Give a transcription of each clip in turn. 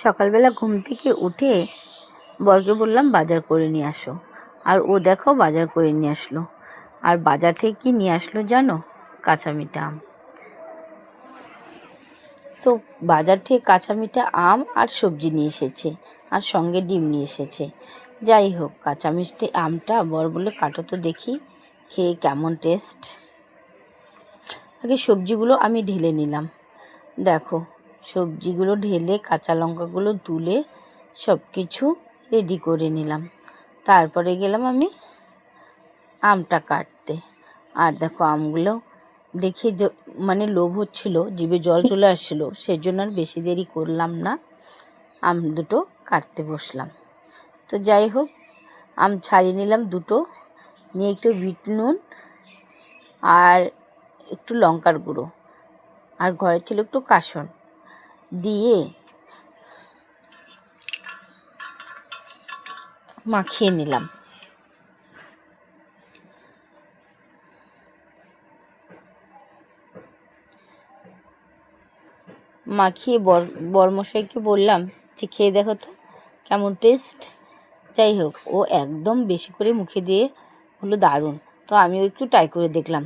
সকালবেলা ঘুম থেকে উঠে বরকে বললাম বাজার করে নিয়ে আসো, আর ও দেখো বাজার করে নিয়ে আসলো। আর বাজার থেকে কি নিয়ে আসলো জানো? কাঁচা মিঠা আম। তো বাজার থেকে কাঁচা মিঠা আম আর সবজি নিয়ে এসেছে, আর সঙ্গে ডিম নিয়ে এসেছে। যাই হোক, কাঁচা মিষ্টি আমটা বর বলে কাটো তো দেখি, খেয়ে কেমন টেস্ট। আগে সবজিগুলো আমি ঢেলে নিলাম। দেখো, সবজিগুলো ঢেলে কাঁচা লঙ্কাগুলো তুলে সব কিছু রেডি করে নিলাম। তারপরে গেলাম আমি আমটা কাটতে। আর দেখো, আমগুলো দেখে মানে লোভ হচ্ছিল, জিভে জল চলে আসছিলো, সেজন্য আর বেশি দেরি করলাম না, আম দুটো কাটতে বসলাম। তো যাই হোক, আম ছাড়িয়ে নিলাম দুটো, নিয়ে একটু বিট নুন আর একটু লঙ্কার গুঁড়ো আর ঘরে ছিল একটু কাসন দিয়ে মাখিয়ে নিলাম। মাখিয়ে বরমশাইকে বললাম যে খেয়ে দেখো তো কেমন টেস্ট। যাই হোক, ও একদম বেশি করে মুখে দিয়ে হলো দারুণ। তো আমিও একটু ট্রাই করে দেখলাম।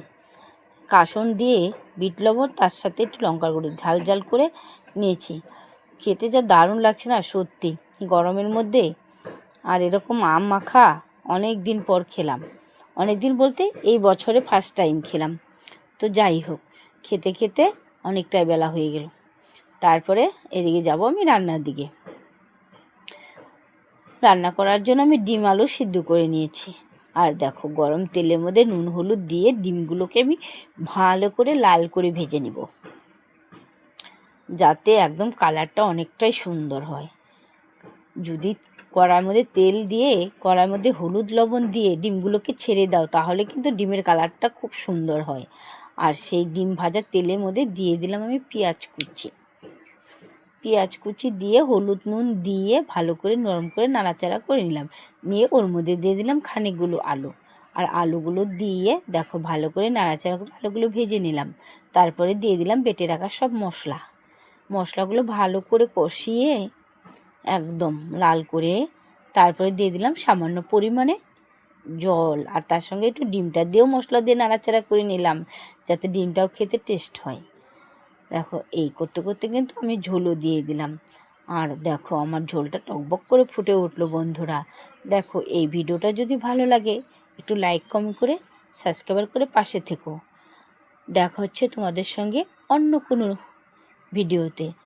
কাসন দিয়ে বিট লবণ, তার সাথে একটু লঙ্কার গুঁড়ো ঝাল ঝাল করে নিয়েছি। খেতে যা দারুণ লাগছে না সত্যি, গরমের মধ্যে আর এরকম আম মাখা অনেক দিন পর খেলাম। অনেক দিন বলতে এই বছরে ফার্স্ট টাইম খেলাম। তো যাই হোক, খেতে খেতে অনেকটাই বেলা হয়ে গেল। তারপরে এদিকে যাব আমি রান্নার দিকে। রান্না করার জন্য আমি ডিম আলু সিদ্ধ করে নিয়েছি। আর দেখো, গরম তেলের মধ্যে নুন হলুদ দিয়ে ডিমগুলোকে আমি ভালো করে লাল করে ভেজে নিব, যাতে একদম কালারটা অনেকটাই সুন্দর হয়। যদি কড়ার মধ্যে তেল দিয়ে কড়ার মধ্যে হলুদ লবণ দিয়ে ডিমগুলোকে ছেড়ে দাও, তাহলে কিন্তু ডিমের কালারটা খুব সুন্দর হয়। আর সেই ডিম ভাজা তেলের মধ্যে দিয়ে দিলাম আমি পেঁয়াজ কুচি দিয়ে হলুদ নুন দিয়ে ভালো করে নরম করে নাড়াচাড়া করে নিলাম। নিয়ে ওর মধ্যে দিয়ে দিলাম খানিকগুলো আলু, আর আলুগুলো দিয়ে দেখো ভালো করে নাড়াচাড়া করে আলুগুলো ভেজে নিলাম। তারপরে দিয়ে দিলাম বেটে রাখা সব মশলাগুলো ভালো করে কষিয়ে একদম লাল করে, তারপরে দিয়ে দিলাম সামান্য পরিমাণে জল, আর তার সঙ্গে একটু ডিমটা দিয়েও মশলা দিয়ে নাড়াচাড়া করে নিলাম, যাতে ডিমটাও খেতে টেস্ট হয়। দেখো, এই করতে করতে কিন্তু আমি ঝোলও দিয়ে দিলাম। আর দেখো, আমার ঝোলটা টকবক করে ফুটে উঠলো। বন্ধুরা দেখো, এই ভিডিওটা যদি ভালো লাগে একটু লাইক কমেন্ট করে সাবস্ক্রাইব করে পাশে থেকো। দেখা হচ্ছে তোমাদের সঙ্গে অন্য কোনো ভিডিওতে।